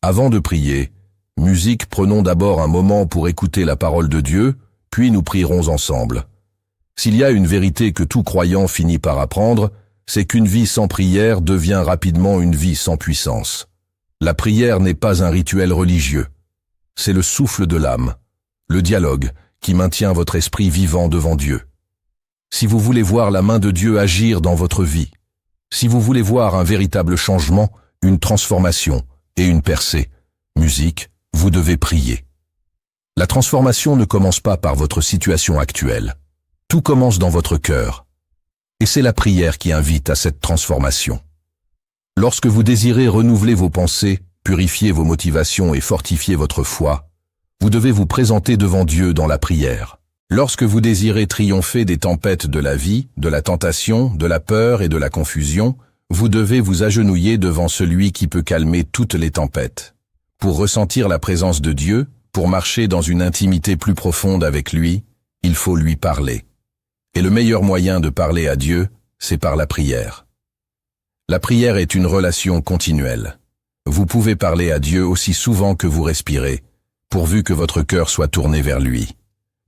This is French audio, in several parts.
Avant de prier, musique, prenons d'abord un moment pour écouter la parole de Dieu, puis nous prierons ensemble. S'il y a une vérité que tout croyant finit par apprendre, c'est qu'une vie sans prière devient rapidement une vie sans puissance. La prière n'est pas un rituel religieux. C'est le souffle de l'âme, le dialogue qui maintient votre esprit vivant devant Dieu. Si vous voulez voir la main de Dieu agir dans votre vie, si vous voulez voir un véritable changement, une transformation et une percée, musique, vous devez prier. La transformation ne commence pas par votre situation actuelle. Tout commence dans votre cœur. Et c'est la prière qui invite à cette transformation. Lorsque vous désirez renouveler vos pensées, purifier vos motivations et fortifier votre foi, vous devez vous présenter devant Dieu dans la prière. Lorsque vous désirez triompher des tempêtes de la vie, de la tentation, de la peur et de la confusion, vous devez vous agenouiller devant celui qui peut calmer toutes les tempêtes. Pour ressentir la présence de Dieu, pour marcher dans une intimité plus profonde avec lui, il faut lui parler. Et le meilleur moyen de parler à Dieu, c'est par la prière. La prière est une relation continuelle. Vous pouvez parler à Dieu aussi souvent que vous respirez, pourvu que votre cœur soit tourné vers lui.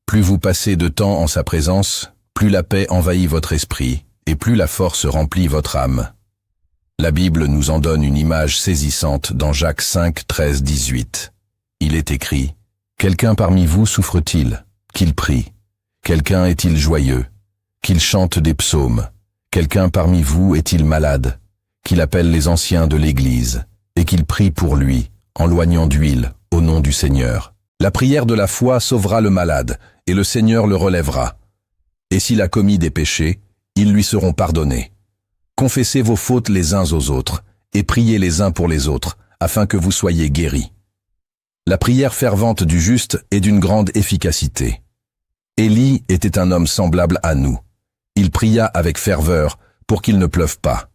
Plus vous passez de temps en sa présence, plus la paix envahit votre esprit, et plus la force remplit votre âme. La Bible nous en donne une image saisissante dans Jacques 5, 13, 18. Il est écrit « Quelqu'un parmi vous souffre-t-il? Qu'il prie. Quelqu'un est-il joyeux? Qu'il chante des psaumes. Quelqu'un parmi vous est-il malade? Qu'il appelle les anciens de l'Église, et qu'il prie pour lui, en loignant d'huile, au nom du Seigneur. La prière de la foi sauvera le malade, et le Seigneur le relèvera. Et s'il a commis des péchés, ils lui seront pardonnés. Confessez vos fautes les uns aux autres, et priez les uns pour les autres, afin que vous soyez guéris. La prière fervente du juste est d'une grande efficacité. Élie était un homme semblable à nous. Il pria avec ferveur pour qu'il ne pleuve pas.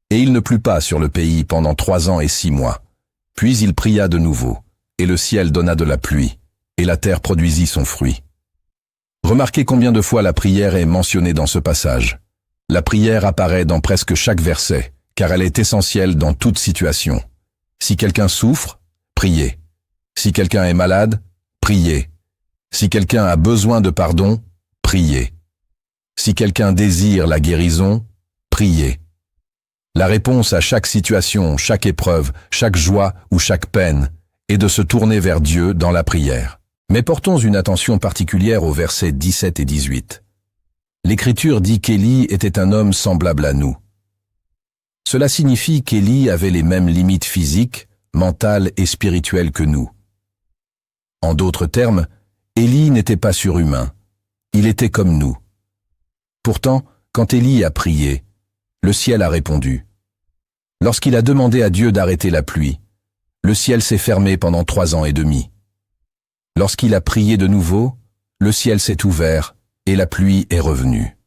Et il ne plut pas sur le pays pendant 3 ans et 6 mois. Puis il pria de nouveau, et le ciel donna de la pluie, et la terre produisit son fruit. Remarquez combien de fois la prière est mentionnée dans ce passage. La prière apparaît dans presque chaque verset, car elle est essentielle dans toute situation. Si quelqu'un souffre, priez. Si quelqu'un est malade, priez. Si quelqu'un a besoin de pardon, priez. Si quelqu'un désire la guérison, priez. La réponse à chaque situation, chaque épreuve, chaque joie ou chaque peine est de se tourner vers Dieu dans la prière. Mais portons une attention particulière aux versets 17 et 18. L'Écriture dit qu'Élie était un homme semblable à nous. Cela signifie qu'Élie avait les mêmes limites physiques, mentales et spirituelles que nous. En d'autres termes, Élie n'était pas surhumain. Il était comme nous. Pourtant, quand Élie a prié, le ciel a répondu. Lorsqu'il a demandé à Dieu d'arrêter la pluie, le ciel s'est fermé pendant 3 ans et demi. Lorsqu'il a prié de nouveau, le ciel s'est ouvert et la pluie est revenue.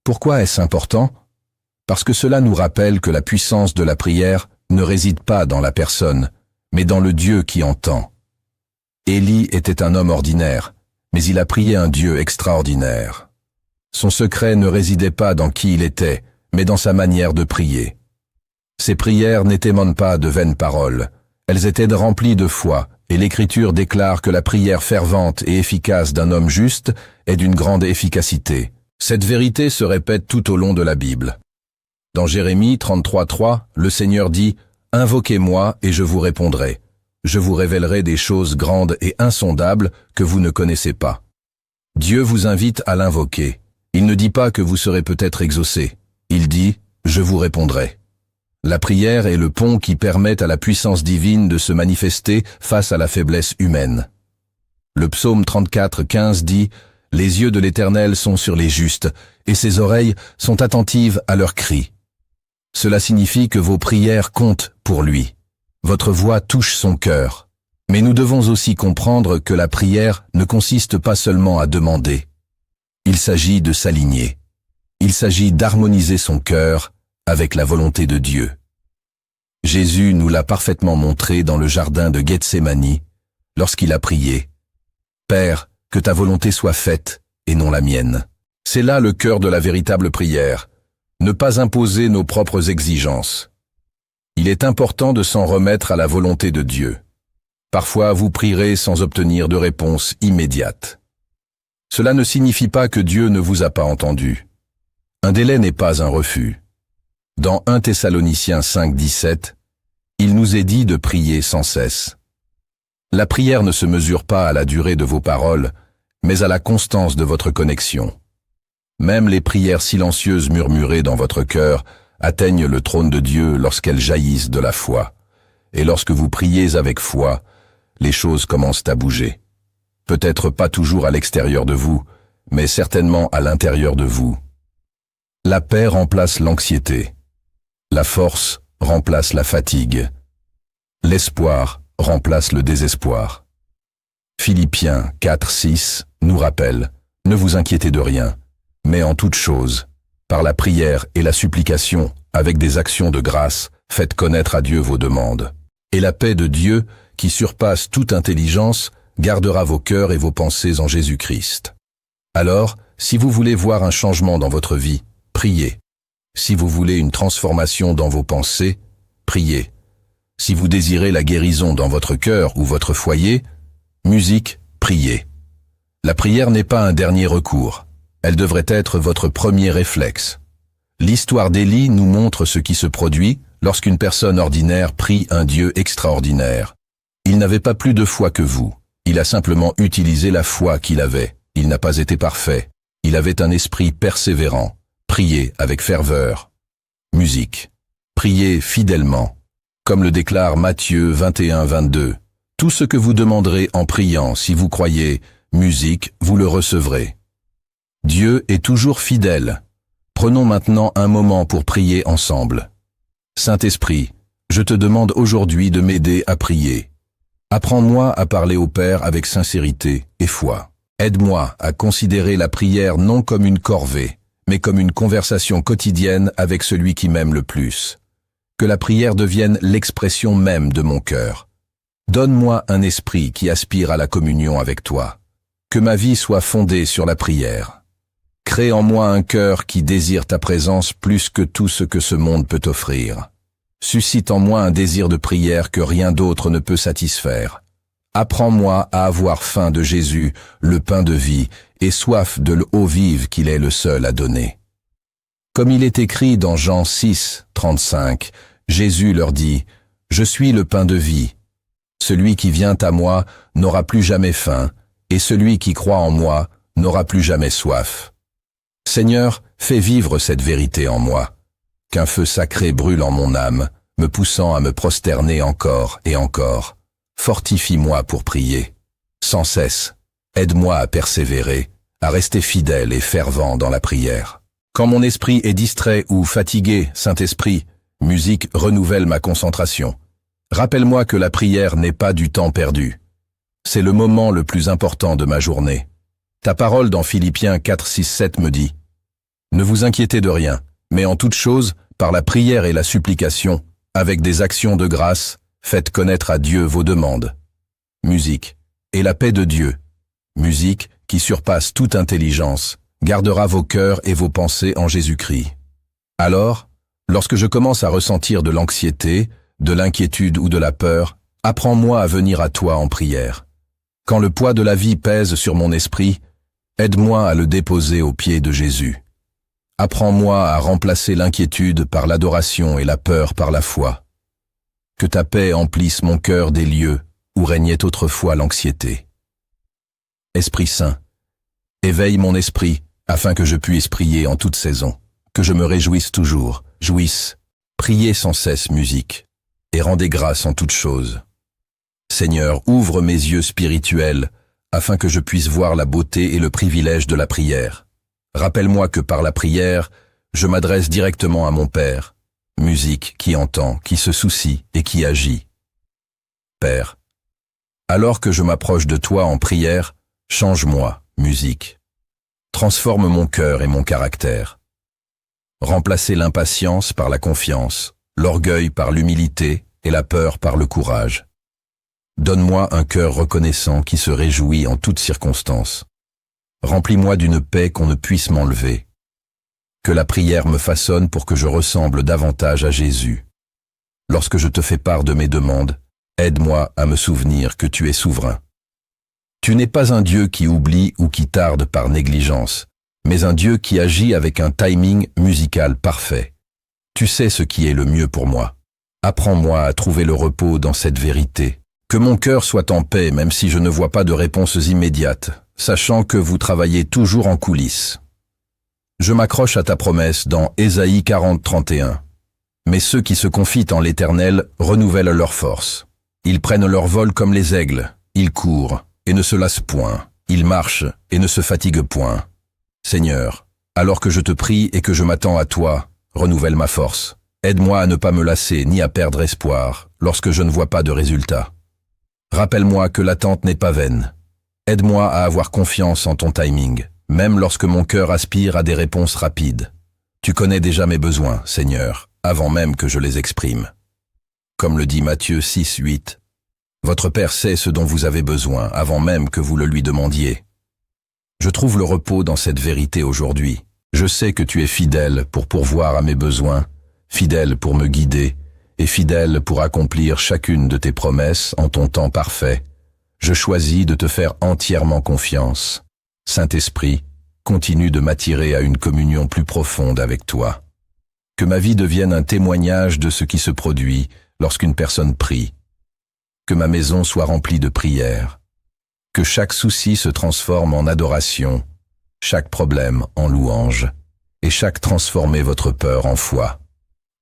Pourquoi est-ce important? Parce que cela nous rappelle que la puissance de la prière ne réside pas dans la personne, mais dans le Dieu qui entend. Élie était un homme ordinaire, mais il a prié un Dieu extraordinaire. Son secret ne résidait pas dans qui il était, mais dans sa manière de prier. Ses prières n'émanent pas de vaines paroles, elles étaient remplies de foi, et l'Écriture déclare que la prière fervente et efficace d'un homme juste est d'une grande efficacité. Cette vérité se répète tout au long de la Bible. Dans Jérémie 33:3, le Seigneur dit « Invoquez-moi et je vous répondrai. Je vous révélerai des choses grandes et insondables que vous ne connaissez pas. » Dieu vous invite à l'invoquer. Il ne dit pas que vous serez peut-être exaucé. Il dit « Je vous répondrai ». La prière est le pont qui permet à la puissance divine de se manifester face à la faiblesse humaine. Le psaume 34:15 dit « Les yeux de l'Éternel sont sur les justes, et ses oreilles sont attentives à leurs cris. » Cela signifie que vos prières comptent pour lui. Votre voix touche son cœur. Mais nous devons aussi comprendre que la prière ne consiste pas seulement à demander. Il s'agit de s'aligner. Il s'agit d'harmoniser son cœur avec la volonté de Dieu. Jésus nous l'a parfaitement montré dans le jardin de Gethsémani lorsqu'il a prié « Père, que ta volonté soit faite et non la mienne ». C'est là le cœur de la véritable prière, ne pas imposer nos propres exigences. Il est important de s'en remettre à la volonté de Dieu. Parfois, vous prierez sans obtenir de réponse immédiate. Cela ne signifie pas que Dieu ne vous a pas entendu. Un délai n'est pas un refus. Dans 1 Thessaloniciens 5:17, il nous est dit de prier sans cesse. La prière ne se mesure pas à la durée de vos paroles, mais à la constance de votre connexion. Même les prières silencieuses murmurées dans votre cœur atteignent le trône de Dieu lorsqu'elles jaillissent de la foi. Et lorsque vous priez avec foi, les choses commencent à bouger. Peut-être pas toujours à l'extérieur de vous, mais certainement à l'intérieur de vous. La paix remplace l'anxiété. La force remplace la fatigue. L'espoir remplace le désespoir. Philippiens 4:6 nous rappelle « Ne vous inquiétez de rien, mais en toute chose, par la prière et la supplication, avec des actions de grâce, faites connaître à Dieu vos demandes. Et la paix de Dieu, qui surpasse toute intelligence, gardera vos cœurs et vos pensées en Jésus-Christ. » Alors, si vous voulez voir un changement dans votre vie, priez. Si vous voulez une transformation dans vos pensées, priez. Si vous désirez la guérison dans votre cœur ou votre foyer, musique, priez. La prière n'est pas un dernier recours. Elle devrait être votre premier réflexe. L'histoire d'Élie nous montre ce qui se produit lorsqu'une personne ordinaire prie un Dieu extraordinaire. Il n'avait pas plus de foi que vous. Il a simplement utilisé la foi qu'il avait. Il n'a pas été parfait. Il avait un esprit persévérant. Priez avec ferveur. Musique. Priez fidèlement. Comme le déclare Matthieu 21:22. Tout ce que vous demanderez en priant, si vous croyez, musique, vous le recevrez. Dieu est toujours fidèle. Prenons maintenant un moment pour prier ensemble. Saint-Esprit, je te demande aujourd'hui de m'aider à prier. Apprends-moi à parler au Père avec sincérité et foi. Aide-moi à considérer la prière non comme une corvée, mais comme une conversation quotidienne avec celui qui m'aime le plus. Que la prière devienne l'expression même de mon cœur. Donne-moi un esprit qui aspire à la communion avec toi. Que ma vie soit fondée sur la prière. Crée en moi un cœur qui désire ta présence plus que tout ce que ce monde peut offrir. Suscite en moi un désir de prière que rien d'autre ne peut satisfaire. Apprends-moi à avoir faim de Jésus, le pain de vie, et soif de l'eau vive qu'il est le seul à donner. Comme il est écrit dans Jean 6:35, Jésus leur dit « Je suis le pain de vie. Celui qui vient à moi n'aura plus jamais faim, et celui qui croit en moi n'aura plus jamais soif. » Seigneur, fais vivre cette vérité en moi. Qu'un feu sacré brûle en mon âme, me poussant à me prosterner encore et encore. Fortifie-moi pour prier. Sans cesse, aide-moi à persévérer, à rester fidèle et fervent dans la prière. Quand mon esprit est distrait ou fatigué, Saint-Esprit, musique renouvelle ma concentration. Rappelle-moi que la prière n'est pas du temps perdu. C'est le moment le plus important de ma journée. Ta parole dans Philippiens 4:6-7 me dit « Ne vous inquiétez de rien, mais en toute chose, par la prière et la supplication, avec des actions de grâce, faites connaître à Dieu vos demandes. » Musique. Et la paix de Dieu, musique qui surpasse toute intelligence, gardera vos cœurs et vos pensées en Jésus-Christ. Alors, lorsque je commence à ressentir de l'anxiété, de l'inquiétude ou de la peur, apprends-moi à venir à toi en prière. Quand le poids de la vie pèse sur mon esprit, aide-moi à le déposer aux pieds de Jésus. Apprends-moi à remplacer l'inquiétude par l'adoration et la peur par la foi. Que ta paix emplisse mon cœur des lieux où régnait autrefois l'anxiété. Esprit Saint, éveille mon esprit afin que je puisse prier en toute saison, que je me réjouisse toujours, jouisse, priez sans cesse musique, et rendez grâce en toutes choses. Seigneur, ouvre mes yeux spirituels afin que je puisse voir la beauté et le privilège de la prière. Rappelle-moi que par la prière, je m'adresse directement à mon Père, musique qui entend, qui se soucie et qui agit. Père, alors que je m'approche de toi en prière, change-moi, musique. Transforme mon cœur et mon caractère. Remplacez l'impatience par la confiance, l'orgueil par l'humilité et la peur par le courage. Donne-moi un cœur reconnaissant qui se réjouit en toutes circonstances. Remplis-moi d'une paix qu'on ne puisse m'enlever. Que la prière me façonne pour que je ressemble davantage à Jésus. lorsque je te fais part de mes demandes, aide-moi à me souvenir que tu es souverain. Tu n'es pas un Dieu qui oublie ou qui tarde par négligence, mais un Dieu qui agit avec un timing musical parfait. Tu sais ce qui est le mieux pour moi. Apprends-moi à trouver le repos dans cette vérité. Que mon cœur soit en paix même si je ne vois pas de réponses immédiates, sachant que vous travaillez toujours en coulisses. Je m'accroche à ta promesse dans Ésaïe 40:31. Mais ceux qui se confient en l'Éternel renouvellent leur force. Ils prennent leur vol comme les aigles, ils courent et ne se lassent point, ils marchent et ne se fatiguent point. Seigneur, alors que je te prie et que je m'attends à toi, renouvelle ma force. Aide-moi à ne pas me lasser ni à perdre espoir lorsque je ne vois pas de résultat. Rappelle-moi que l'attente n'est pas vaine. Aide-moi à avoir confiance en ton timing, même lorsque mon cœur aspire à des réponses rapides. Tu connais déjà mes besoins, Seigneur, avant même que je les exprime. Comme le dit Matthieu 6:8, votre Père sait ce dont vous avez besoin avant même que vous le lui demandiez. Je trouve le repos dans cette vérité aujourd'hui. Je sais que tu es fidèle pour pourvoir à mes besoins, fidèle pour me guider et fidèle pour accomplir chacune de tes promesses en ton temps parfait. Je choisis de te faire entièrement confiance. Saint-Esprit, continue de m'attirer à une communion plus profonde avec toi. Que ma vie devienne un témoignage de ce qui se produit lorsqu'une personne prie. Que ma maison soit remplie de prières. Que chaque souci se transforme en adoration, chaque problème en louange, et chaque transformer votre peur en foi.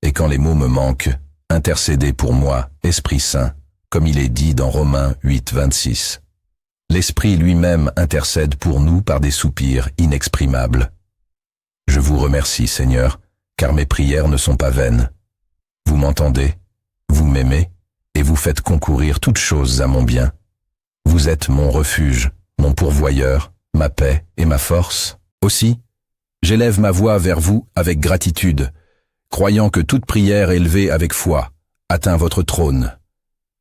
Et quand les mots me manquent, intercédez pour moi, Esprit Saint, comme il est dit dans Romains 8:26. L'Esprit lui-même intercède pour nous par des soupirs inexprimables. Je vous remercie, Seigneur, car mes prières ne sont pas vaines. Vous m'entendez, vous m'aimez, et vous faites concourir toutes choses à mon bien. Vous êtes mon refuge, mon pourvoyeur, ma paix et ma force. Aussi, j'élève ma voix vers vous avec gratitude, croyant que toute prière élevée avec foi atteint votre trône.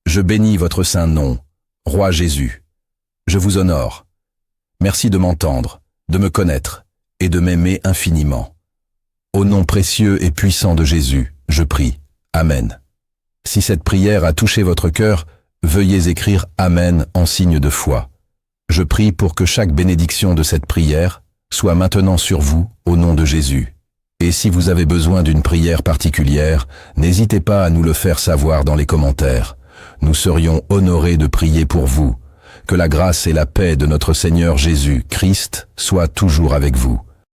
Je bénis votre saint nom, Roi Jésus. Je vous honore. Merci de m'entendre, de me connaître et de m'aimer infiniment. Au nom précieux et puissant de Jésus, je prie. Amen. Si cette prière a touché votre cœur, veuillez écrire Amen en signe de foi. Je prie pour que chaque bénédiction de cette prière soit maintenant sur vous, au nom de Jésus. Et si vous avez besoin d'une prière particulière, n'hésitez pas à nous le faire savoir dans les commentaires. Nous serions honorés de prier pour vous. Que la grâce et la paix de notre Seigneur Jésus Christ soient toujours avec vous.